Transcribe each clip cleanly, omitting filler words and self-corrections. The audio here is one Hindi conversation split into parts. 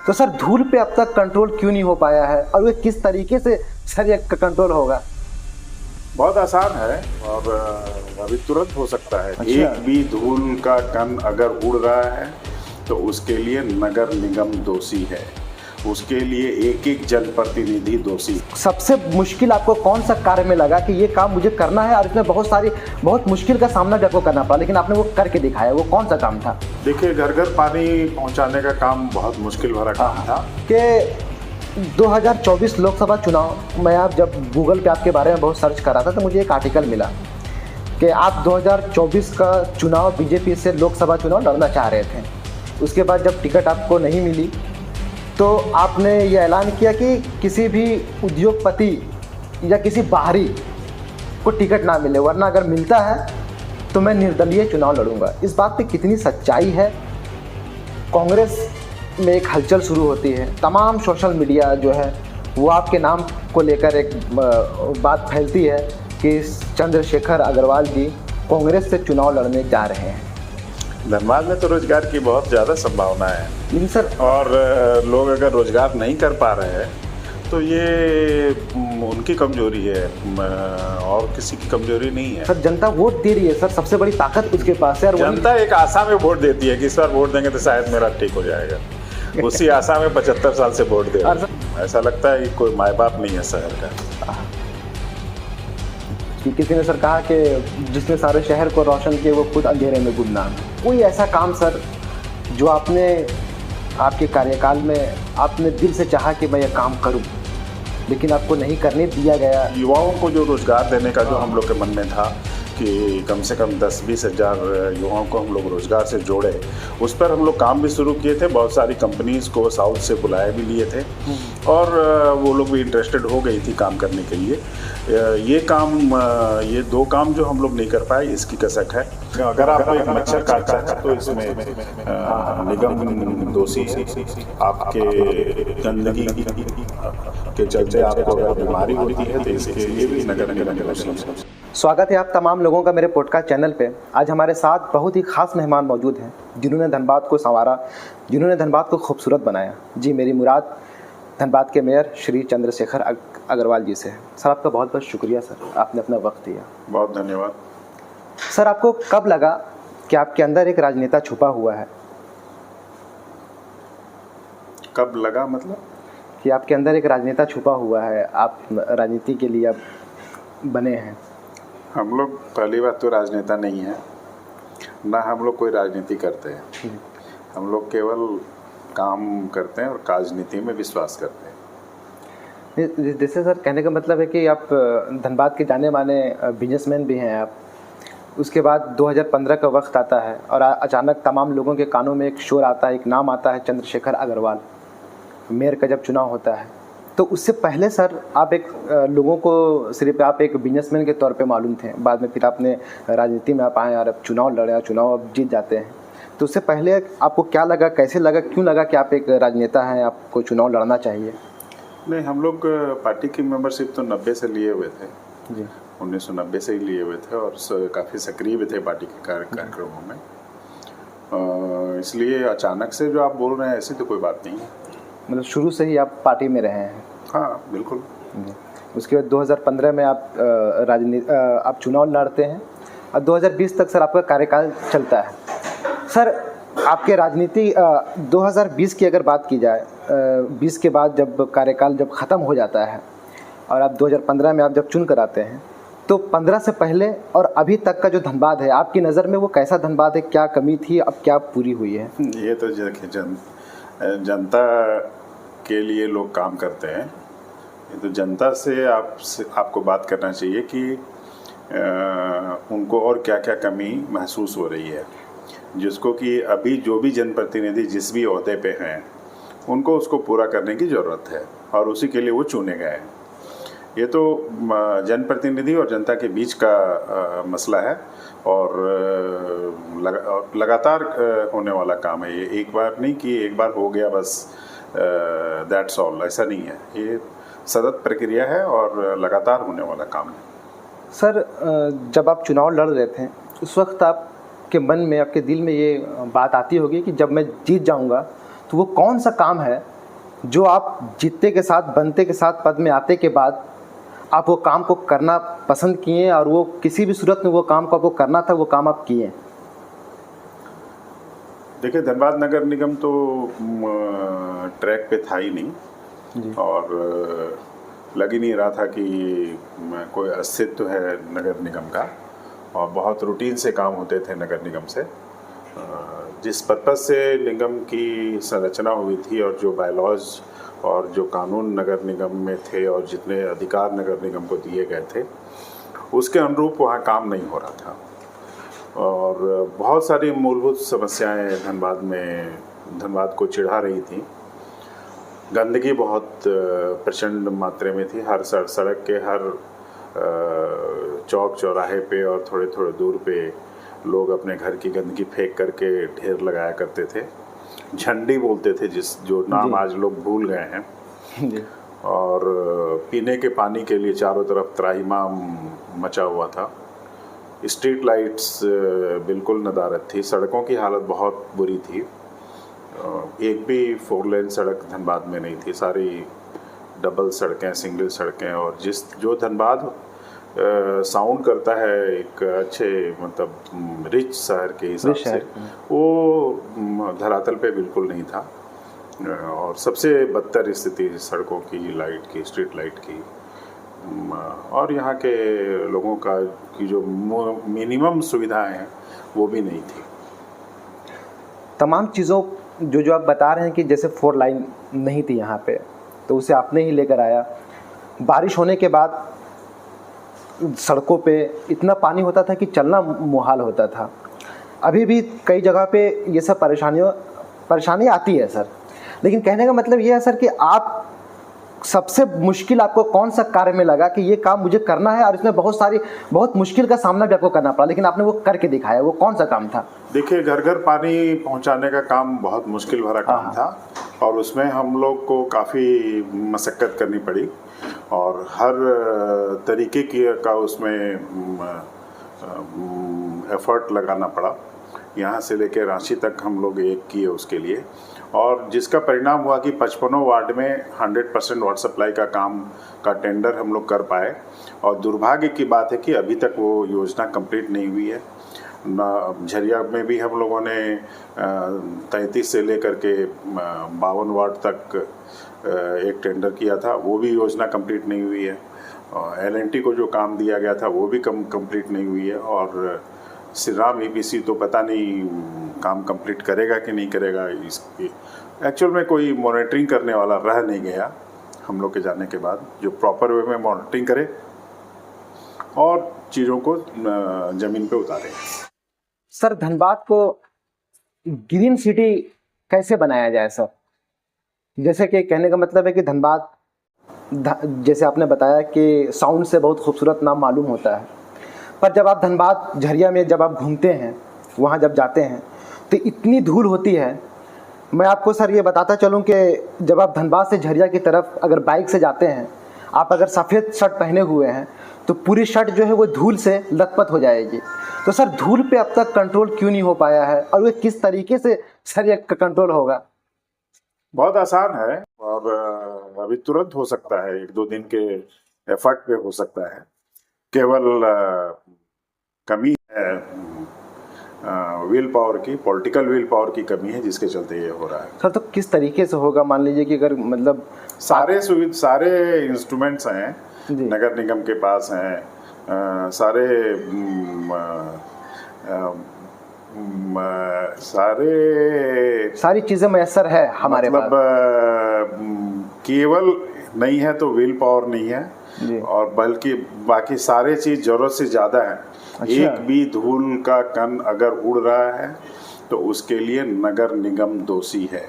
तो सर धूल पे अब तक कंट्रोल क्यों नहीं हो पाया है और वो किस तरीके से सर ये कंट्रोल होगा? बहुत आसान है और अभी तुरंत हो सकता है। अच्छा। एक भी धूल का कण अगर उड़ रहा है तो उसके लिए नगर निगम दोषी है, उसके लिए एक एक जनप्रतिनिधि दोषी। सबसे मुश्किल आपको कौन सा कार्य में लगा कि ये काम मुझे करना है और इसमें बहुत मुश्किल का सामना भी आपको करना पड़ा, लेकिन आपने वो करके दिखाया, वो कौन सा काम था? देखिए, घर घर पानी पहुंचाने का काम बहुत मुश्किल भरा काम था। कि 2024 लोकसभा चुनाव में आप जब गूगल पे आपके बारे में बहुत सर्च कर रहा था तो मुझे एक आर्टिकल मिला कि आप 2024 का चुनाव बीजेपी से लोकसभा चुनाव लड़ना चाह रहे थे। उसके बाद जब टिकट आपको नहीं मिली तो आपने ये ऐलान किया कि किसी भी उद्योगपति या किसी बाहरी को टिकट ना मिले, वरना अगर मिलता है तो मैं निर्दलीय चुनाव लड़ूंगा। इस बात पे कितनी सच्चाई है? कांग्रेस में एक हलचल शुरू होती है, तमाम सोशल मीडिया जो है वो आपके नाम को लेकर एक बात फैलती है कि चंद्रशेखर अग्रवाल जी कांग्रेस से चुनाव लड़ने जा रहे हैं। धनबाद में तो रोजगार की बहुत ज़्यादा संभावना है, लेकिन सर और लोग अगर रोजगार नहीं कर पा रहे हैं तो ये उनकी कमजोरी है और किसी की कमजोरी नहीं है। सर जनता वोट दे रही है सर, सबसे बड़ी ताकत उसके पास है। और जनता एक आशा में वोट देती है कि इस बार वोट देंगे तो शायद मेरा ठीक हो जाएगा। उसी आशा में 75 साल से वोट दे रहे हैं। ऐसा लगता है कि कोई माँ बाप नहीं है शहर का। कि किसी ने सर कहा कि जिसने सारे शहर को रोशन किए वो खुद अंधेरे में गुमनाम है। कोई ऐसा काम सर जो आपने आपके कार्यकाल में आपने दिल से चाहा कि मैं ये काम करूं, लेकिन आपको नहीं करने दिया गया? युवाओं को जो रोजगार देने का जो हम लोग के मन में था कि कम से कम 10-20 हज़ार युवाओं को हम लोग रोज़गार से जोड़े, उस पर हम लोग काम भी शुरू किए थे। बहुत सारी कंपनीज़ को साउथ से बुलाए भी लिए थे और वो लोग भी इंटरेस्टेड हो गई थी काम करने के लिए। ये 2 काम जो हम लोग नहीं कर पाए, इसकी कसक है। अगर आपको एक मच्छर काटता है तो इसमें निगम दोषी है। आपके गंदगी के चलते आपको अगर बीमारी होती है तो इसके लिए भी नगर निगम दोषी है। स्वागत है आप तमाम लोगों का मेरे पॉडकास्ट चैनल पे। आज हमारे साथ बहुत ही खास मेहमान मौजूद हैं जिन्होंने धनबाद को संवारा, जिन्होंने धनबाद को खूबसूरत बनाया। जी, मेरी मुराद धनबाद के मेयर श्री चंद्रशेखर अग्रवाल जी से है। सर आपका बहुत बहुत शुक्रिया सर, आपने अपना वक्त दिया। बहुत धन्यवाद। सर आपको कब लगा कि आपके अंदर एक राजनेता छुपा हुआ है? कब लगा मतलब? कि आपके अंदर एक राजनेता छुपा हुआ है, आप राजनीति के लिए आप बने हैं। हम लोग पहली बात तो राजनेता नहीं है, ना हम लोग कोई राजनीति करते हैं। हम लोग केवल काम करते हैं और राजनीति में विश्वास करते हैं। जैसे सर कहने का मतलब है कि आप धनबाद के जाने माने बिजनेसमैन भी हैं आप। उसके बाद 2015 का वक्त आता है और अचानक तमाम लोगों के कानों में एक शोर आता है, एक नाम आता है, चंद्रशेखर अग्रवाल। मेयर का जब चुनाव होता है तो उससे पहले सर आप एक लोगों को सिर्फ आप एक बिजनेसमैन के तौर पे मालूम थे। बाद में फिर आपने राजनीति में आप आए और अब चुनाव लड़े और चुनाव अब जीत जाते हैं। तो उससे पहले आपको क्या लगा, कैसे लगा, क्यों लगा कि आप एक राजनेता हैं, आपको चुनाव लड़ना चाहिए? नहीं, हम लोग पार्टी की मेंबरशिप तो 90 से लिए हुए थे जी। 1990 से ही लिए हुए थे और काफ़ी सक्रिय भी थे पार्टी के कार्यक्रमों में। इसलिए अचानक से जो आप बोल रहे हैं ऐसी तो कोई बात नहीं है। मतलब शुरू से ही आप पार्टी में रहे हैं? हाँ बिल्कुल। उसके बाद 2015 में आप चुनाव लड़ते हैं और 2020 तक सर आपका कार्यकाल चलता है। सर आपके राजनीति 2020 की अगर बात की जाए, 20 के बाद जब कार्यकाल जब ख़त्म हो जाता है और आप 2015 में आप जब चुन कर आते हैं, तो 15 से पहले और अभी तक का जो धनबाद है आपकी नज़र में वो कैसा धनबाद है? क्या कमी थी, अब क्या पूरी हुई है? ये तो जनता के लिए लोग काम करते हैं। ये तो जनता से आपको बात करना चाहिए कि उनको और क्या क्या कमी महसूस हो रही है, जिसको कि अभी जो भी जनप्रतिनिधि जिस भी ओहदे पे हैं उनको उसको पूरा करने की ज़रूरत है और उसी के लिए वो चुने गए हैं। ये तो जनप्रतिनिधि और जनता के बीच का मसला है और लगातार होने वाला काम है। ये एक बार नहीं कि एक बार हो गया बस दैट्स ऑल, ऐसा नहीं है। ये सतत प्रक्रिया है और लगातार होने वाला काम है। सर जब आप चुनाव लड़ रहे थे उस वक्त आपके मन में, आपके दिल में ये बात आती होगी कि जब मैं जीत जाऊंगा तो वो कौन सा काम है जो आप जीतते के साथ, बनते के साथ, पद में आते के बाद आप वो काम को करना पसंद किए और वो किसी भी सूरत में वो काम को आपको करना था, वो काम आप किए? देखिए, धनबाद नगर निगम तो ट्रैक पे था ही नहीं जी। और लग ही नहीं रहा था कि कोई अस्तित्व है नगर निगम का, और बहुत रूटीन से काम होते थे नगर निगम से। जिस पर्पज़ से निगम की संरचना हुई थी और जो बायलॉज और जो कानून नगर निगम में थे और जितने अधिकार नगर निगम को दिए गए थे, उसके अनुरूप वहाँ काम नहीं हो रहा था। और बहुत सारी मूलभूत समस्याएं धनबाद को चिढ़ा रही थी। गंदगी बहुत प्रचंड मात्रा में थी। हर सड़क के हर चौक चौराहे पे और थोड़े थोड़े दूर पे लोग अपने घर की गंदगी फेंक करके ढेर लगाया करते थे। झंडी बोलते थे, जो नाम आज लोग भूल गए हैं। जी। और पीने के पानी के लिए चारों तरफ त्राहिमाम मचा हुआ था। स्ट्रीट लाइट्स बिल्कुल नदारद थी। सड़कों की हालत बहुत बुरी थी। एक भी 4 लेन सड़क धनबाद में नहीं थी। सारी डबल सड़कें, सिंगल सड़कें। और जो धनबाद साउंड करता है एक अच्छे मतलब रिच शहर के हिसाब से, वो धरातल पे बिल्कुल नहीं था। और सबसे बदतर स्थिति सड़कों की, लाइट की, स्ट्रीट लाइट की, और यहाँ के लोगों की जो मिनिमम सुविधाएं हैं वो भी नहीं थी। तमाम चीज़ों जो आप बता रहे हैं कि जैसे 4 लाइन नहीं थी यहाँ पे, तो उसे आपने ही लेकर आया। बारिश होने के बाद सड़कों पे इतना पानी होता था कि चलना मुहाल होता था। अभी भी कई जगह पे ये सब परेशानी आती है सर। लेकिन कहने का मतलब ये है सर कि आप सबसे मुश्किल आपको कौन सा कार्य में लगा कि ये काम मुझे करना है, और इसमें बहुत मुश्किल का सामना भी आपको करना पड़ा, लेकिन आपने वो करके दिखाया, वो कौन सा काम था? देखिए, घर घर पानी पहुंचाने का काम बहुत मुश्किल भरा काम था, और उसमें हम लोग को काफ़ी मशक्क़त करनी पड़ी और हर तरीके का उसमें एफर्ट लगाना पड़ा। यहाँ से लेकर रांची तक हम लोग एक किए उसके लिए, और जिसका परिणाम हुआ कि 55 वार्ड में 100% वाटर सप्लाई का टेंडर हम लोग कर पाए। और दुर्भाग्य की बात है कि अभी तक वो योजना कंप्लीट नहीं हुई है। झरिया में भी हम लोगों ने 33 से लेकर के 52 वार्ड तक एक टेंडर किया था, वो भी योजना कंप्लीट नहीं हुई है। LNT को जो काम दिया गया था वो भी कंप्लीट नहीं हुई है। और श्री राम EPC तो पता नहीं काम कंप्लीट करेगा कि नहीं करेगा। इसकी एक्चुअल में कोई मॉनिटरिंग करने वाला रह नहीं गया हम लोग के जाने के बाद, जो प्रॉपर वे में मॉनिटरिंग करे और चीज़ों को ज़मीन पे उतारे। सर, धनबाद को ग्रीन सिटी कैसे बनाया जाए सर? जैसे कि कहने का मतलब है कि धनबाद, जैसे आपने बताया कि साउंड से बहुत खूबसूरत नाम मालूम होता है, पर जब आप धनबाद झरिया में जब आप घूमते हैं, वहाँ जब जाते हैं तो इतनी धूल होती है। मैं आपको सर ये बताता चलूँ कि जब आप धनबाद से झरिया की तरफ अगर बाइक से जाते हैं, आप अगर सफ़ेद शर्ट पहने हुए हैं तो पूरी शर्ट जो है वो धूल से लथपथ हो जाएगी। तो सर, धूल पे अब तक कंट्रोल क्यों नहीं हो पाया है, और वो किस तरीके से सर ये कंट्रोल होगा? बहुत आसान है, और अभी तुरंत हो सकता है। 1-2 दिन के एफर्ट पे हो सकता है। केवल कमी है विल पावर की, पॉलिटिकल विल पावर की कमी है, जिसके चलते ये हो रहा है। सर, तो किस तरीके से होगा? मान लीजिए कि अगर मतलब सारे इंस्ट्रूमेंट्स हैं नगर निगम के पास हैं, सारी चीज़ें मैसर है हमारे पास। केवल नहीं है तो विल पावर नहीं है जी। और बल्कि बाकी सारे चीज़ ज़रूरत से ज़्यादा है। अच्छा। एक भी धूल का कण अगर उड़ रहा है तो उसके लिए नगर निगम दोषी है,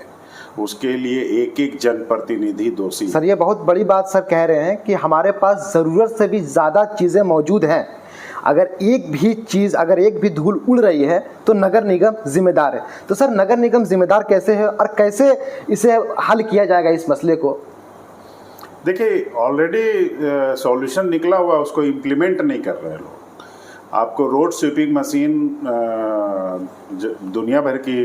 उसके लिए एक जनप्रतिनिधि दोषी। सर, ये बहुत बड़ी बात सर कह रहे हैं कि हमारे पास ज़रूरत से भी ज़्यादा चीज़ें मौजूद हैं। अगर एक भी धूल उड़ रही है तो नगर निगम जिम्मेदार है। तो सर, नगर निगम जिम्मेदार कैसे है और कैसे इसे हल किया जाएगा इस मसले को? देखिए, ऑलरेडी सॉल्यूशन निकला हुआ, उसको इम्प्लीमेंट नहीं कर रहे लोग। आपको रोड स्वीपिंग मशीन दुनिया भर की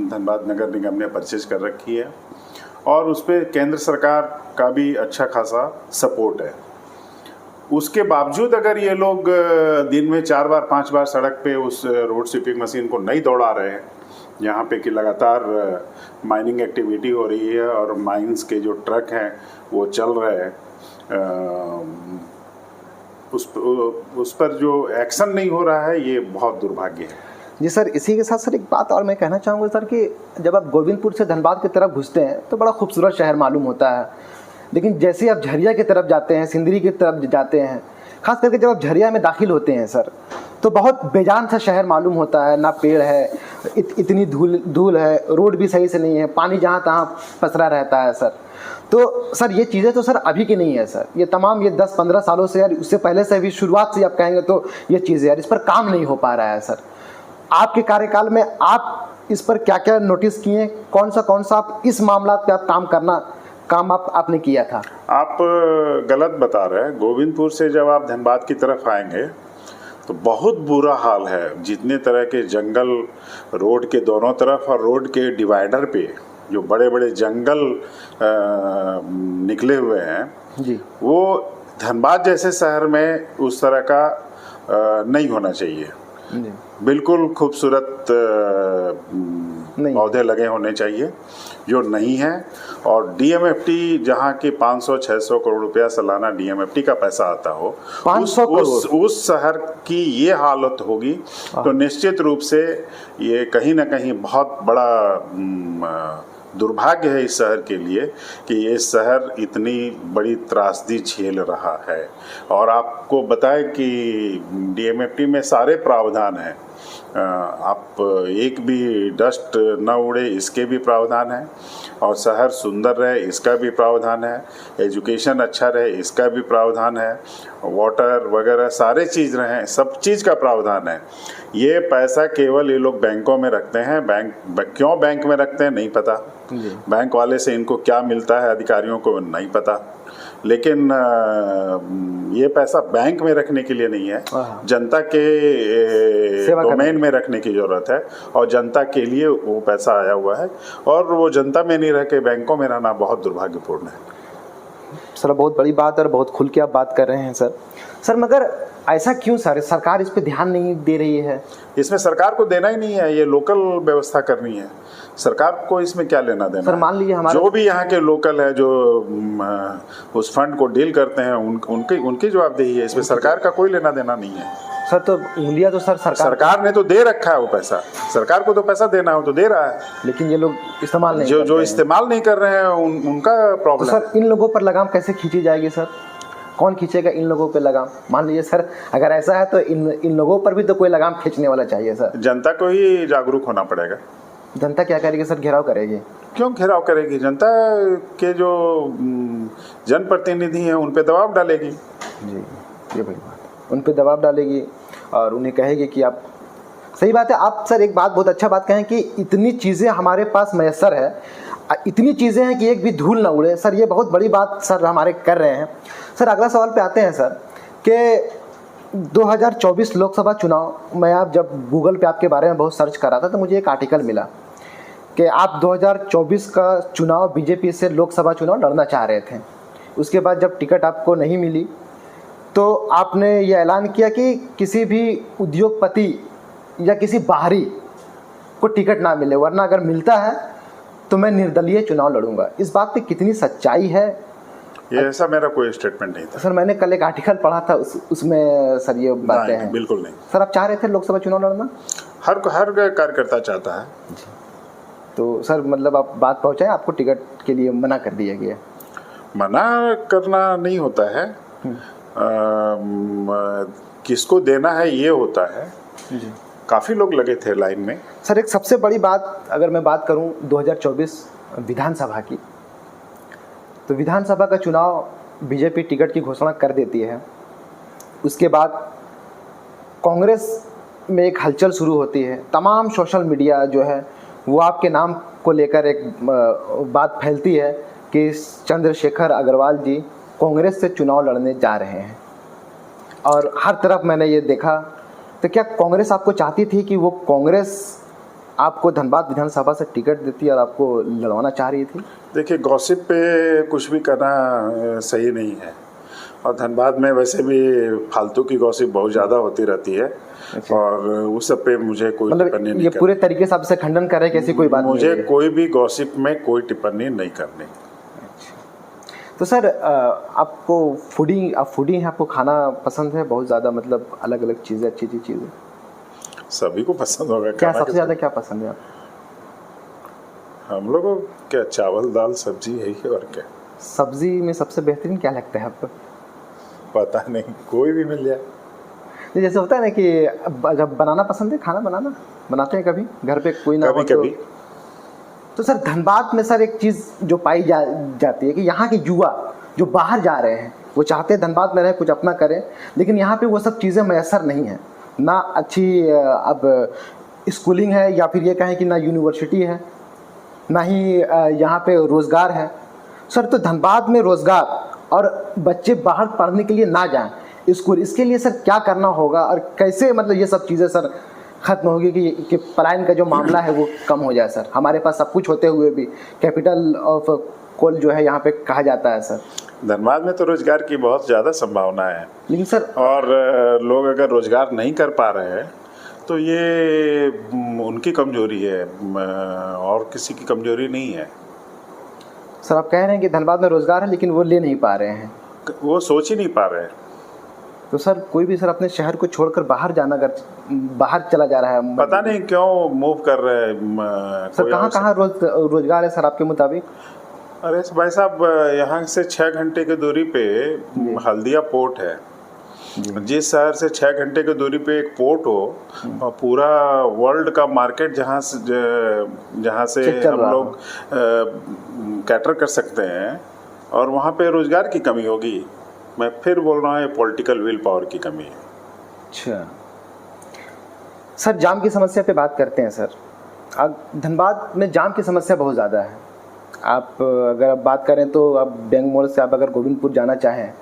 धनबाद नगर निगम ने परचेज कर रखी है, और उस पर केंद्र सरकार का भी अच्छा खासा सपोर्ट है। उसके बावजूद अगर ये लोग दिन में 4 बार 5 बार सड़क पे उस रोड स्वीपिंग मशीन को नहीं दौड़ा रहे हैं, यहाँ पे कि लगातार माइनिंग एक्टिविटी हो रही है और माइंस के जो ट्रक हैं वो चल रहे हैं, उस पर जो एक्शन नहीं हो रहा है, ये बहुत दुर्भाग्य है। जी सर, इसी के साथ सर एक बात और मैं कहना चाहूँगा सर कि जब आप गोविंदपुर से धनबाद की तरफ घुसते हैं तो बड़ा खूबसूरत शहर मालूम होता है, लेकिन जैसे ही आप झरिया की तरफ जाते हैं, सिंदरी की तरफ जाते हैं, खास करके जब आप झरिया में दाखिल होते हैं सर, तो बहुत बेजान सा शहर मालूम होता है। ना पेड़ है, इतनी धूल है, रोड भी सही से नहीं है, पानी जहाँ तहाँ पसरा रहता है सर। तो सर ये चीज़ें तो सर अभी की नहीं है सर, ये तमाम ये 10-15 सालों से यार, उससे पहले से भी शुरुआत से आप कहेंगे तो ये चीज़ें यार, इस पर काम नहीं हो पा रहा है सर। आपके कार्यकाल में आप इस पर क्या क्या नोटिस किए, कौन सा आप इस मामला पे आप काम आपने किया था? आप गलत बता रहे हैं। गोविंदपुर से जब आप धनबाद की तरफ आएंगे तो बहुत बुरा हाल है। जितने तरह के जंगल रोड के दोनों तरफ और रोड के डिवाइडर पे जो बड़े बड़े जंगल निकले हुए हैं जी, वो धनबाद जैसे शहर में उस तरह का नहीं होना चाहिए। बिल्कुल खूबसूरत पौधे लगे होने चाहिए, जो नहीं है। और डीएमएफटी जहाँ की 500-600 करोड़ रुपया सालाना डीएमएफटी का पैसा आता हो, 500 उस शहर की ये हालत होगी तो निश्चित रूप से ये कहीं ना कहीं बहुत बड़ा दुर्भाग्य है इस शहर के लिए कि ये शहर इतनी बड़ी त्रासदी झेल रहा है। और आपको बताएं कि डीएमएफटी में सारे प्रावधान हैं, आप एक भी डस्ट न उड़े इसके भी प्रावधान है, और शहर सुंदर रहे इसका भी प्रावधान है, एजुकेशन अच्छा रहे इसका भी प्रावधान है, वाटर वगैरह सारे चीज़ रहे, सब चीज़ का प्रावधान है। ये पैसा केवल ये लोग बैंकों में रखते हैं। क्यों बैंक में रखते हैं नहीं पता, बैंक वाले से इनको क्या मिलता है अधिकारियों को नहीं पता, लेकिन ये पैसा बैंक में रखने के लिए नहीं है, जनता के डोमेन में रखने की ज़रूरत है, और जनता के लिए वो पैसा आया हुआ है, और वो जनता में नहीं रह के बैंकों में रहना बहुत दुर्भाग्यपूर्ण है। सर बहुत बड़ी बात और बहुत खुल के आप बात कर रहे हैं सर मगर ऐसा क्यों सर, सरकार इस पे ध्यान नहीं दे रही है? इसमें सरकार को देना ही नहीं है, ये लोकल व्यवस्था करनी है। सरकार को इसमें क्या लेना देना? सर मान लीजिए हमारे जो भी यहाँ के लोकल है जो उस फंड को डील करते हैं उनकी जवाबदेही है, इसमें सरकार का कोई लेना देना नहीं है। सर तो उंगलियां तो सर सरकार ने तो दे रखा है वो पैसा, सरकार को तो पैसा देना हो तो दे रहा है, लेकिन ये लोग इस्तेमाल नहीं जो इस्तेमाल नहीं कर रहे हैं उनका प्रॉब्लम। तो सर इन लोगों पर लगाम कैसे खींची जाएगी सर? कौन खींचेगा इन लोगों पे लगाम? मान लीजिए सर अगर ऐसा है तो इन लोगों पर भी तो कोई लगाम खींचने वाला चाहिए सर। जनता को ही जागरूक होना पड़ेगा। जनता क्या करेगी सर? घेराव करेगी। क्यों घेराव करेगी? जनता के जो जनप्रतिनिधि हैं उन पे दबाव डालेगी। जी ये बड़ी बात है, उन पे दबाव डालेगी और उन्हें कहेगी कि आप, सही बात है। आप सर एक बात बहुत अच्छा बात कहें कि इतनी चीज़ें हमारे पास मैसर है, इतनी चीज़ें हैं कि एक भी धूल ना उड़े सर, ये बहुत बड़ी बात सर हमारे कर रहे हैं। सर अगला सवाल पे आते हैं सर कि 2024 लोकसभा चुनाव में आप जब गूगल पे आपके बारे में बहुत सर्च कर रहा था तो मुझे एक आर्टिकल मिला कि आप 2024 का चुनाव बीजेपी से लोकसभा चुनाव लड़ना चाह रहे थे। उसके बाद जब टिकट आपको नहीं मिली तो आपने ये ऐलान किया कि किसी भी उद्योगपति या किसी बाहरी को टिकट ना मिले, वरना अगर मिलता है तो मैं निर्दलीय चुनाव लड़ूंगा। इस बात पे कितनी सच्चाई है? ये ऐसा मेरा कोई स्टेटमेंट नहीं था सर। मैंने कल एक आर्टिकल पढ़ा था उसमें सर ये बातें हैं। बिल्कुल नहीं सर। आप चाह रहे थे लोकसभा चुनाव लड़ना? हर कार्यकर्ता चाहता है। तो सर मतलब आप बात पहुंचाएं, आपको टिकट के लिए मना कर दिया गया? मना करना नहीं होता है, किसको देना है ये होता है जी। काफ़ी लोग लगे थे लाइन में। सर एक सबसे बड़ी बात अगर मैं बात करूं 2024 विधानसभा की, तो विधानसभा का चुनाव बीजेपी टिकट की घोषणा कर देती है। उसके बाद कांग्रेस में एक हलचल शुरू होती है, तमाम सोशल मीडिया जो है वो आपके नाम को लेकर एक बात फैलती है कि चंद्रशेखर अग्रवाल जी कांग्रेस से चुनाव लड़ने जा रहे हैं, और हर तरफ मैंने ये देखा। तो क्या कांग्रेस आपको चाहती थी कि वो कांग्रेस आपको धनबाद विधानसभा से टिकट देती और आपको लड़वाना चाह रही थी? देखिए, गॉसिप पे कुछ भी करना सही नहीं है, और धनबाद में वैसे भी फालतू की गॉसिप बहुत ज़्यादा होती रहती है। अच्छा। और उस सब पे मुझे कोई टिप्पणी मतलब नहीं ये करनी। पूरे तरीके से आपसे खंडन कर रहे हैं कि ऐसी कोई बात नहीं मुझे है? कोई भी गॉसिप में कोई टिप्पणी नहीं करनी। तो सर आपको आप फूडी हैं, आपको खाना पसंद है बहुत ज़्यादा, मतलब अलग अलग चीज़ें, अच्छी अच्छी चीज़ें? सभी को पसंद होगा। क्या खाना सबसे ज़्यादा क्या पसंद है आपको? हम लोगों को क्या, चावल दाल सब्जी यही है, और क्या। सब्जी में सबसे बेहतरीन क्या लगता है आपको? पता नहीं, कोई भी मिल जाए। ये जैसे होता है ना कि जब बनाना पसंद है, खाना बनाना बनाते हैं कभी घर पे, कोई ना हो कभी कभी। तो सर धनबाद में सर एक चीज़ जो पाई जाती है कि यहाँ के युवा जो बाहर जा रहे हैं वो चाहते हैं धनबाद में रहे, कुछ अपना करें, लेकिन यहाँ पे वो सब चीज़ें मैसर नहीं है। ना अच्छी अब स्कूलिंग है, या फिर ये कहें कि ना यूनिवर्सिटी है, ना ही यहाँ पे रोज़गार है। सर तो धनबाद में रोज़गार और बच्चे बाहर पढ़ने के लिए ना जाएं स्कूल, इसके लिए सर क्या करना होगा और कैसे मतलब ये सब चीज़ें सर खत्म होगी कि पलायन का जो मामला है वो कम हो जाए? सर हमारे पास सब कुछ होते हुए भी कैपिटल ऑफ कोल जो है यहाँ पे कहा जाता है सर। धनबाद में तो रोजगार की बहुत ज़्यादा संभावना है, लेकिन सर और लोग अगर रोजगार नहीं कर पा रहे हैं तो ये उनकी कमजोरी है, और किसी की कमजोरी नहीं है। सर आप कह रहे हैं कि धनबाद में रोज़गार है लेकिन वो ले नहीं पा रहे हैं, वो सोच ही नहीं पा रहे हैं। तो सर कोई भी सर अपने शहर को छोड़कर बाहर जाना, अगर बाहर चला जा रहा है, पता नहीं क्यों मूव कर रहे हैं। सर कहाँ कहाँ रोजगार है सर आपके मुताबिक? अरे भाई साहब, यहाँ से 6 घंटे की दूरी पे हल्दिया पोर्ट है। जिस शहर से 6 घंटे की दूरी पे एक पोर्ट हो, और पूरा वर्ल्ड का मार्केट जहाँ से हम लोग कैटर कर सकते हैं, और वहाँ पे रोजगार की कमी होगी। मैं फिर बोल रहा हूँ, पॉलिटिकल विल पावर की कमी है। अच्छा सर, जाम की समस्या पे बात करते हैं सर। अब धनबाद में जाम की समस्या बहुत ज़्यादा है। आप अगर आप बात करें तो आप बैंक मोड़ से आप अगर गोविंदपुर जाना चाहें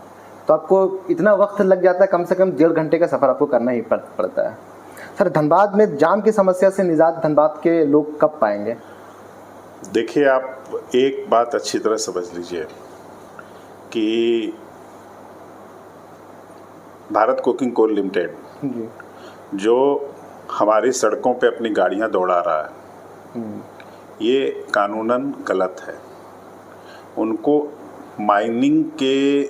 तो आपको इतना वक्त लग जाता है, कम से कम 1.5 घंटे का सफ़र आपको करना ही पड़ता है। सर धनबाद में जाम की समस्या से निजात धनबाद के लोग कब पाएंगे? देखिए, आप एक बात अच्छी तरह समझ लीजिए कि भारत कोकिंग कोल लिमिटेड जी, जो हमारी सड़कों पे अपनी गाड़ियां दौड़ा रहा है, ये कानूनन गलत है। उनको माइनिंग के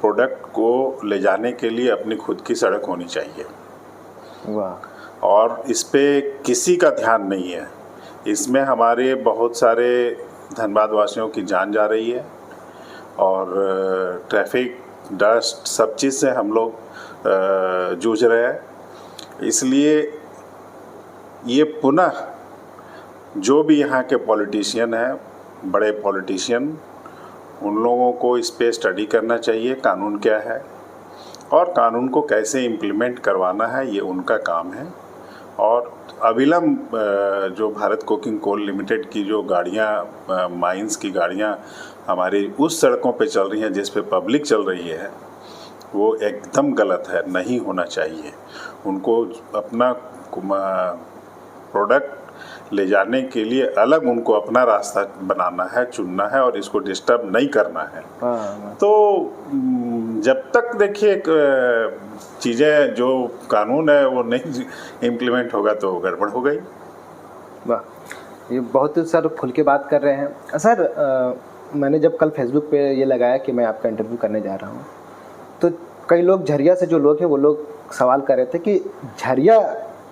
प्रोडक्ट को ले जाने के लिए अपनी खुद की सड़क होनी चाहिए। वाह। और इस पे किसी का ध्यान नहीं है। इसमें हमारे बहुत सारे धनबाद वासियों की जान जा रही है, और ट्रैफिक, डस्ट, सब चीज़ से हम लोग जूझ रहे हैं। इसलिए ये पुनः जो भी यहाँ के पॉलिटिशियन हैं, बड़े पॉलिटिशियन, उन लोगों को इस पे स्टडी करना चाहिए कानून क्या है और कानून को कैसे इम्प्लीमेंट करवाना है, ये उनका काम है। और अविलंब जो भारत कोकिंग कोल लिमिटेड की जो गाड़ियाँ, माइंस की गाड़ियाँ हमारी उस सड़कों पे चल रही हैं जिस पे पब्लिक चल रही है, वो एकदम गलत है, नहीं होना चाहिए। उनको अपना प्रोडक्ट ले जाने के लिए अलग उनको अपना रास्ता बनाना है, चुनना है, और इसको डिस्टर्ब नहीं करना है। तो जब तक देखिए चीज़ें, जो कानून है वो नहीं इम्प्लीमेंट होगा तो गड़बड़ हो गई। वाह, ये बहुत सर खुल के बात कर रहे हैं सर। मैंने जब कल फेसबुक पे ये लगाया कि मैं आपका इंटरव्यू करने जा रहा हूँ, तो कई लोग झरिया से जो लोग हैं वो लोग सवाल कर रहे थे कि झरिया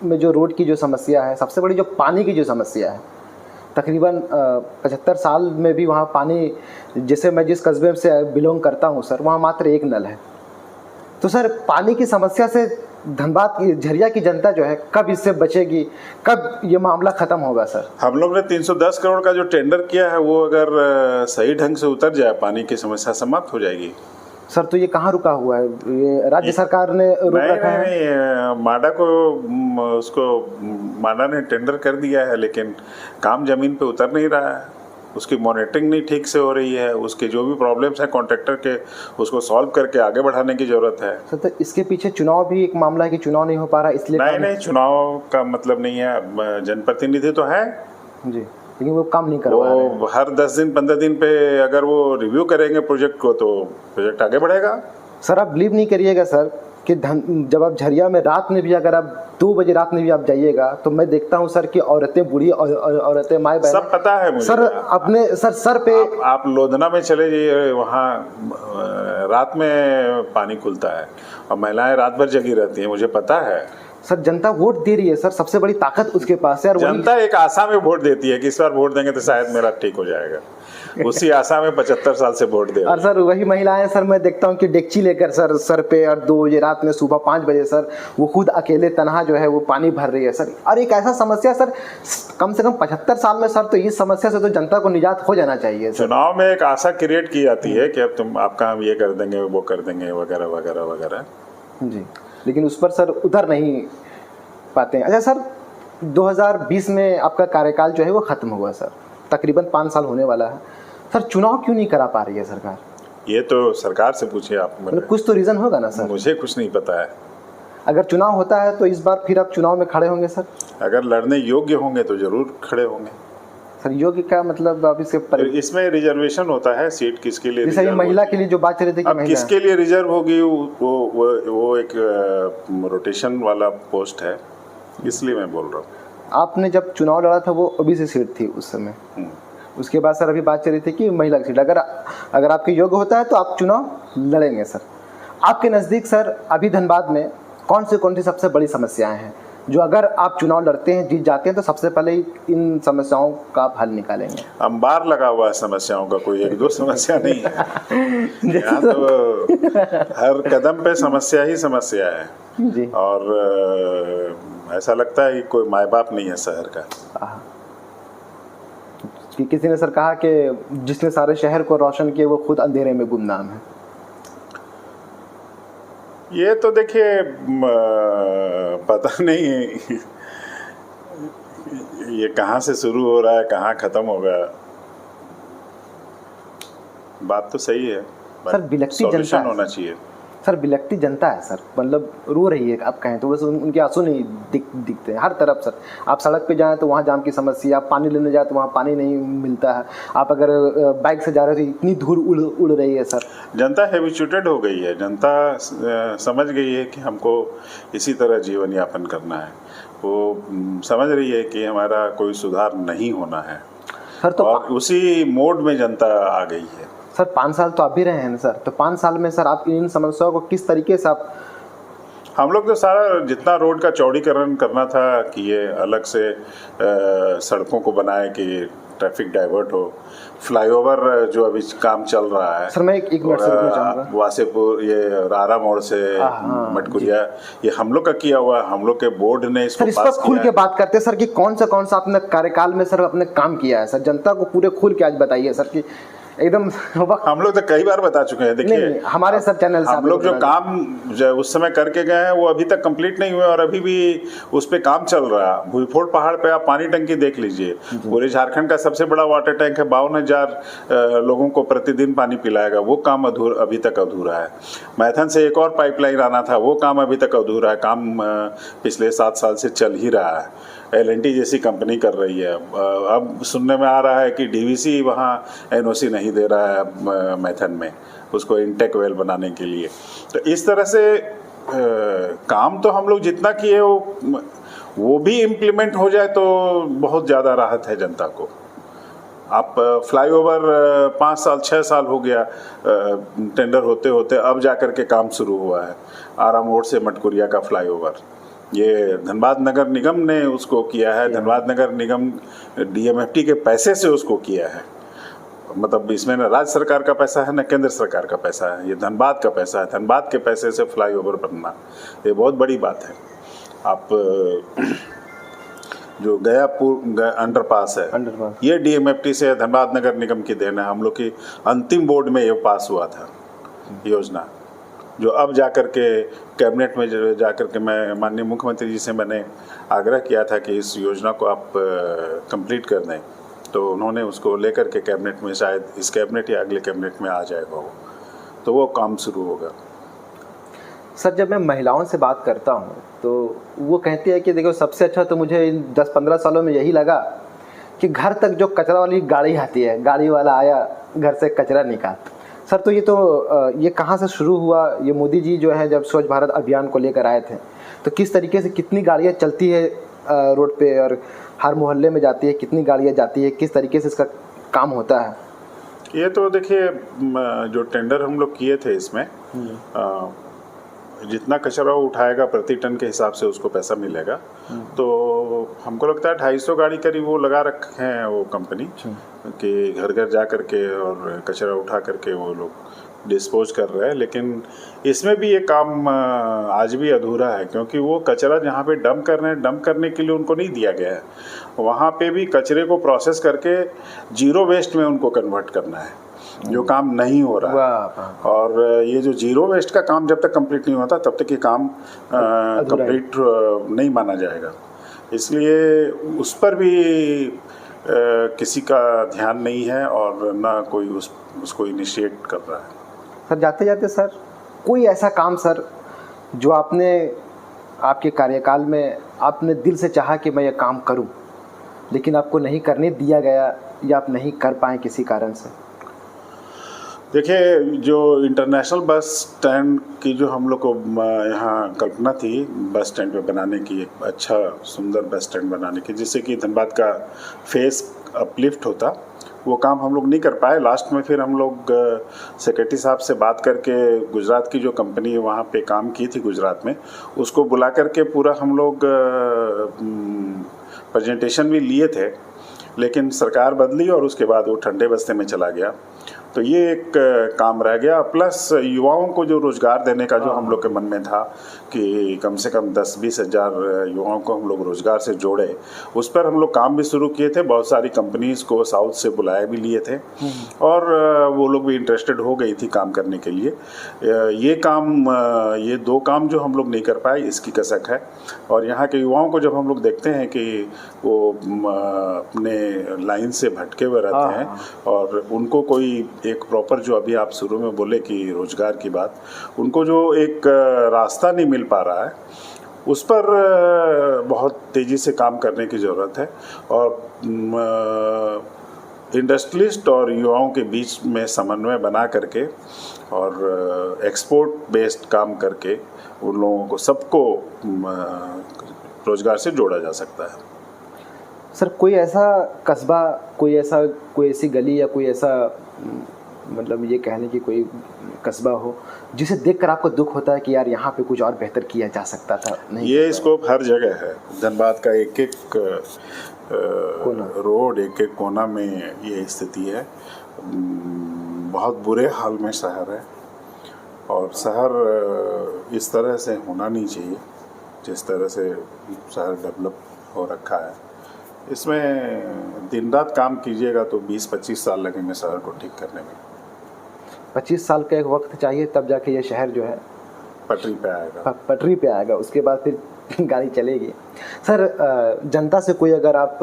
में जो रोड की जो समस्या है, सबसे बड़ी जो पानी की जो समस्या है, तकरीबन 75 साल में भी वहाँ पानी, जैसे मैं जिस कस्बे से बिलोंग करता हूँ सर, वहाँ मात्र एक नल है। तो सर पानी की समस्या से धनबाद की, झरिया की जनता जो है कब इससे बचेगी, कब ये मामला ख़त्म होगा सर? हम लोग ने 310 करोड़ का जो टेंडर किया है वो अगर सही ढंग से उतर जाए, पानी की समस्या समाप्त हो जाएगी। सर तो ये कहाँ रुका हुआ है? ये राज्य सरकार ने रोक रखा है? नहीं, माडा को, उसको माडा ने टेंडर कर दिया है, लेकिन काम जमीन पे उतर नहीं रहा है। उसकी मॉनिटरिंग नहीं ठीक से हो रही है, उसके जो भी प्रॉब्लम्स हैं कॉन्ट्रैक्टर के उसको सॉल्व करके आगे बढ़ाने की ज़रूरत है। सर तो इसके पीछे चुनाव भी एक मामला है कि चुनाव नहीं हो पा रहा इसलिए नहीं, चुनाव का मतलब नहीं है, जनप्रतिनिधि तो है जी, लेकिन वो काम नहीं करवा रहे हैं। वो हर 10 दिन 15 दिन पे अगर वो रिव्यू करेंगे प्रोजेक्ट को तो प्रोजेक्ट आगे बढ़ेगा। सर आप बिलीव नहीं करिएगा सर कि जब आप झरिया में रात में भी अगर आप 2 बजे रात में भी आप जाइएगा तो मैं देखता हूँ सर कि औरतें, बूढ़ी औरतें, माए बहन, सब पता है मुझे सर अपने सर पे आप लोधना में चले जाइए, वहाँ रात में पानी खुलता है और महिलाएं रात भर जगी रहती हैं, मुझे पता है। सर जनता वोट दे रही है सर, सबसे बड़ी ताकत उसके पास है। और जनता एक आशा में वोट देती है कि इस बार वोट देंगे तो शायद मेरा ठीक हो जाएगा, उसी आशा में 75 साल से वोट दे। और सर वही महिलाएं सर मैं देखता हूँ कि डेगची लेकर सर पे, और 2 बजे रात में, सुबह 5 बजे सर वो खुद अकेले तनहा जो है वो पानी भर रही है सर। और एक ऐसा समस्या सर कम से कम 75 साल में सर, तो इस समस्या से तो जनता को निजात हो जाना चाहिए सर। चुनाव में एक आशा क्रिएट की जाती है कि अब आपका हम ये कर देंगे, वो कर देंगे, वगैरह वगैरह वगैरह जी, लेकिन उस पर सर उधर नहीं पाते हैं। अच्छा सर 2020 में आपका कार्यकाल जो है वो खत्म हुआ सर, तकरीबन 5 साल होने वाला है सर, चुनाव क्यों नहीं करा पा रही है सरकार? ये तो सरकार से पूछिए आप, मतलब कुछ तो रीज़न होगा ना सर। मुझे कुछ नहीं पता है। अगर चुनाव होता है तो इस बार फिर आप चुनाव में खड़े होंगे सर? अगर लड़ने योग्य होंगे तो जरूर खड़े होंगे सर। योग्य का मतलब आप इसके इसमें रिजर्वेशन होता है, सीट किसके लिए, जैसे महिला के लिए जो बात चल रही थी कि अब किसके लिए रिजर्व होगी, वो एक रोटेशन वाला पोस्ट है, इसलिए मैं बोल रहा हूँ। आपने जब चुनाव लड़ा था वो ओबीसी सीट थी उस समय, उसके बाद सर अभी बात चल रही थी कि महिला की सीट, अगर आपके योग्य होता है तो आप चुनाव लड़ेंगे सर। आपके नज़दीक सर अभी धनबाद में कौन सी सबसे बड़ी समस्याएं हैं जो अगर आप चुनाव लड़ते हैं, जीत जाते हैं, तो सबसे पहले इन समस्याओं का आप हल निकालेंगे? अंबार लगा हुआ है समस्याओं का, कोई 1-2 समस्या नहीं है। यहाँ तो हर कदम पे समस्या ही समस्या है जी। और ऐसा लगता है कि कोई माँ बाप नहीं है शहर का। कि किसी ने सर कहा कि जिसने सारे शहर को रोशन किए वो खुद अंधेरे में गुमनाम है। ये तो देखिए पता नहीं है ये कहाँ से शुरू हो रहा है, कहाँ ख़त्म होगा। बात तो सही है, सर बिलखती जनता होना चाहिए सर, बिलखती जनता है सर, मतलब रो रही है आप कहें तो, बस उनके आंसू नहीं दिखते हैं हर तरफ सर। आप सड़क पे जाएं तो वहाँ जाम की समस्या, आप पानी लेने जाए तो वहाँ पानी नहीं मिलता है, आप अगर बाइक से जा रहे हो तो इतनी धूल उड़ रही है सर। जनता हैबिचुएटेड हो गई है, जनता समझ गई है कि हमको इसी तरह जीवन यापन करना है, वो समझ रही है कि हमारा कोई सुधार नहीं होना है सर। तो और उसी मोड में जनता आ गई है सर। 5 साल तो आप भी रहे हैं ना सर, तो 5 साल में सर आप इन समस्याओं को किस तरीके से आप? हम लोग तो सारा जितना रोड का चौड़ीकरण करना था कि ये अलग से सड़कों को बनाए कि ट्रैफिक डाइवर्ट हो, फ्लाईओवर जो अभी काम चल रहा है सर, मैं एक मिनट से रुकना चाहूँगा। वासेपुर, ये रारा मोड़ से मटकुरिया, ये हम लोग का किया हुआ, हम लोग के बोर्ड ने इसको सर, इस पर खुल के बात करते हैं सर कि कौन सा आपने कार्यकाल में सर अपने काम किया है सर, जनता को पूरे खुल के आज बताइए सर कि एकदम। हम लोग तो कई बार बता चुके हैं। देखिए हमारे सर चैनल हम लोग जो काम उस समय करके गए हैं वो अभी तक कंप्लीट नहीं हुए और अभी भी उस पे काम चल रहा है। भूईफोड़ पहाड़ पे आप पानी टंकी देख लीजिए, पूरे झारखंड का सबसे बड़ा वाटर टैंक है, 52,000 लोगों को प्रतिदिन पानी पिलाएगा, वो काम अभी तक अधूरा है। मैथन से एक और पाइपलाइन आना था, वो काम अभी तक अधूरा है। काम पिछले 7 साल से चल ही रहा है, L&T जैसी कंपनी कर रही है। अब सुनने में आ रहा है कि DVC वहाँ NOC नहीं दे रहा है मैथन में, उसको इंटेक वेल बनाने के लिए। तो इस तरह से काम तो हम लोग जितना किए वो भी इम्प्लीमेंट हो जाए तो बहुत ज़्यादा राहत है जनता को। आप फ्लाईओवर 5 साल 6 साल हो गया टेंडर होते होते, अब जाकर के काम शुरू हुआ है। आरा मोड़ से मटकुरिया का फ्लाईओवर, ये धनबाद नगर निगम ने उसको किया है। धनबाद नगर निगम DMFT के पैसे से उसको किया है, मतलब इसमें न राज्य सरकार का पैसा है न केंद्र सरकार का पैसा है, ये धनबाद का पैसा है। धनबाद के पैसे से फ्लाईओवर बनना ये बहुत बड़ी बात है। आप जो गयापुर अंडरपास है, ये DMFT से धनबाद नगर निगम की देन है। हम लोग की अंतिम बोर्ड में ये पास हुआ था योजना, जो अब जाकर के कैबिनेट में जाकर के मैं माननीय मुख्यमंत्री जी से मैंने आग्रह किया था कि इस योजना को आप कंप्लीट कर दें, तो उन्होंने उसको लेकर के कैबिनेट में, शायद इस कैबिनेट या अगले कैबिनेट में आ जाएगा वो, तो वो काम शुरू होगा। सर जब मैं महिलाओं से बात करता हूँ तो वो कहती है कि देखो सबसे अच्छा तो मुझे इन 10-15 सालों में यही लगा कि घर तक जो कचरा वाली गाड़ी आती है, गाड़ी वाला आया घर से कचरा निकाल। सर तो ये कहाँ से शुरू हुआ? ये मोदी जी जो है जब स्वच्छ भारत अभियान को लेकर आए थे तो किस तरीके से, कितनी गाड़ियाँ चलती है रोड पे और हर मोहल्ले में जाती है, कितनी गाड़ियाँ जाती है, किस तरीके से इसका काम होता है? ये तो देखिए, जो टेंडर हम लोग किए थे इसमें, जितना कचरा वो उठाएगा प्रति टन के हिसाब से उसको पैसा मिलेगा। तो हमको लगता है 250 गाड़ी करीब वो लगा रखे हैं वो कंपनी कि घर घर जा करके और कचरा उठा करके वो लोग डिस्पोज कर रहे हैं। लेकिन इसमें भी ये काम आज भी अधूरा है, क्योंकि वो कचरा जहाँ पे डंप कर रहे हैं, डंप करने के लिए उनको नहीं दिया गया है, वहाँ पे भी कचरे को प्रोसेस करके जीरो वेस्ट में उनको कन्वर्ट करना है, जो काम नहीं हो रहा है। और ये जो जीरो वेस्ट का काम जब तक कंप्लीट नहीं होता तब तक ये काम कंप्लीट नहीं माना जाएगा। इसलिए उस पर भी किसी का ध्यान नहीं है और ना कोई उसको इनिशिएट कर रहा है। सर जाते जाते सर कोई ऐसा काम सर जो आपके कार्यकाल में आपने दिल से चाहा कि मैं ये काम करूं, लेकिन आपको नहीं करने दिया गया या आप नहीं कर पाए किसी कारण से? देखिए, जो इंटरनेशनल बस स्टैंड की जो हम लोग को यहाँ कल्पना थी बस स्टैंड पे बनाने की, एक अच्छा सुंदर बस स्टैंड बनाने की जिससे कि धनबाद का फेस अपलिफ्ट होता, वो काम हम लोग नहीं कर पाए। लास्ट में फिर हम लोग सेक्रेटरी साहब से बात करके गुजरात की जो कंपनी वहाँ पे काम की थी गुजरात में, उसको बुला करके पूरा हम लोग प्रेजेंटेशन भी लिए थे, लेकिन सरकार बदली और उसके बाद वो ठंडे बस्ते में चला गया। तो ये एक काम रह गया। प्लस युवाओं को जो रोज़गार देने का जो हम लोग के मन में था कि कम से कम 10-20 हज़ार युवाओं को हम लोग रोज़गार से जोड़े, उस पर हम लोग काम भी शुरू किए थे। बहुत सारी कंपनीज़ को साउथ से बुलाए भी लिए थे और वो लोग भी इंटरेस्टेड हो गई थी काम करने के लिए। ये 2 काम जो हम लोग नहीं कर पाए, इसकी कसक है। और यहाँ के युवाओं को जब हम लोग देखते हैं कि वो अपने लाइन से भटके हुए रहते हैं और उनको कोई एक प्रॉपर, जो अभी आप शुरू में बोले कि रोजगार की बात, उनको जो एक रास्ता नहीं मिल पा रहा है, उस पर बहुत तेज़ी से काम करने की ज़रूरत है। और इंडस्ट्रियलिस्ट और युवाओं के बीच में समन्वय बना करके और एक्सपोर्ट बेस्ड काम करके उन लोगों को सबको रोजगार से जोड़ा जा सकता है। सर कोई ऐसा कस्बा, कोई ऐसी गली या कोई ऐसा, मतलब ये कहने की कोई कस्बा हो जिसे देखकर आपको दुख होता है कि यार यहाँ पे कुछ और बेहतर किया जा सकता था? नहीं, ये स्कोप हर जगह है। धनबाद का एक एक रोड, एक एक कोना में ये स्थिति है। बहुत बुरे हाल में शहर है और शहर इस तरह से होना नहीं चाहिए जिस तरह से शहर डेवलप हो रखा है। इसमें दिन रात काम कीजिएगा तो 20-25 साल लगेंगे शहर को ठीक करने में। 25 साल का एक वक्त चाहिए, तब जाके ये शहर जो है पटरी पे आएगा। पटरी पे आएगा, उसके बाद फिर गाड़ी चलेगी। सर जनता से कोई, अगर आप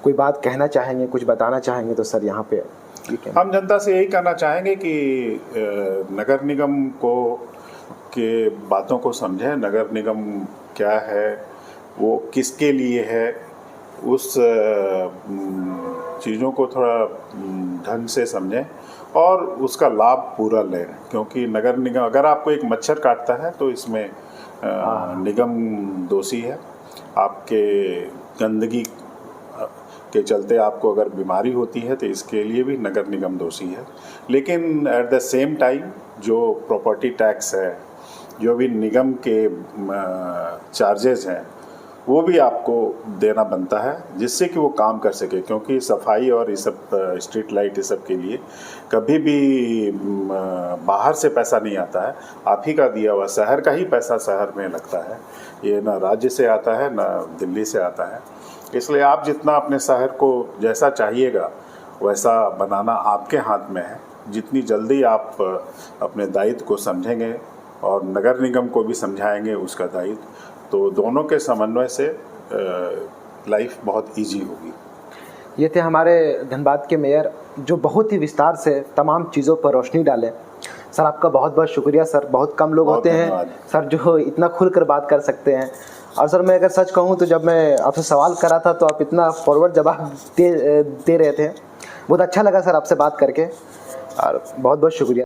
कोई बात कहना चाहेंगे, कुछ बताना चाहेंगे तो सर यहाँ पे हम जनता से यही कहना चाहेंगे कि नगर निगम के बातों को समझें। नगर निगम क्या है, वो किसके लिए है, उस चीज़ों को थोड़ा ढंग से समझें और उसका लाभ पूरा लें। क्योंकि नगर निगम, अगर आपको एक मच्छर काटता है तो इसमें निगम दोषी है। आपके गंदगी के चलते आपको अगर बीमारी होती है तो इसके लिए भी नगर निगम दोषी है। लेकिन एट द सेम टाइम जो प्रॉपर्टी टैक्स है, जो भी निगम के चार्जेस हैं, वो भी आपको देना बनता है जिससे कि वो काम कर सके। क्योंकि सफाई और ये सब स्ट्रीट लाइट ये सब के लिए कभी भी बाहर से पैसा नहीं आता है, आप ही का दिया हुआ शहर का ही पैसा शहर में लगता है। ये ना राज्य से आता है ना दिल्ली से आता है। इसलिए आप जितना अपने शहर को जैसा चाहिएगा वैसा बनाना आपके हाथ में है। जितनी जल्दी आप अपने दायित्व को समझेंगे और नगर निगम को भी समझाएंगे उसका दायित्व, तो दोनों के समन्वय से लाइफ बहुत इजी होगी। ये थे हमारे धनबाद के मेयर जो बहुत ही विस्तार से तमाम चीज़ों पर रोशनी डालें। सर आपका बहुत बहुत शुक्रिया सर। बहुत कम लोग होते हैं सर जो इतना खुलकर बात कर सकते हैं। और सर मैं अगर सच कहूँ तो जब मैं आपसे सवाल करा था तो आप इतना फॉरवर्ड जवाब दे रहे थे। बहुत अच्छा लगा सर आपसे बात करके और बहुत बहुत शुक्रिया।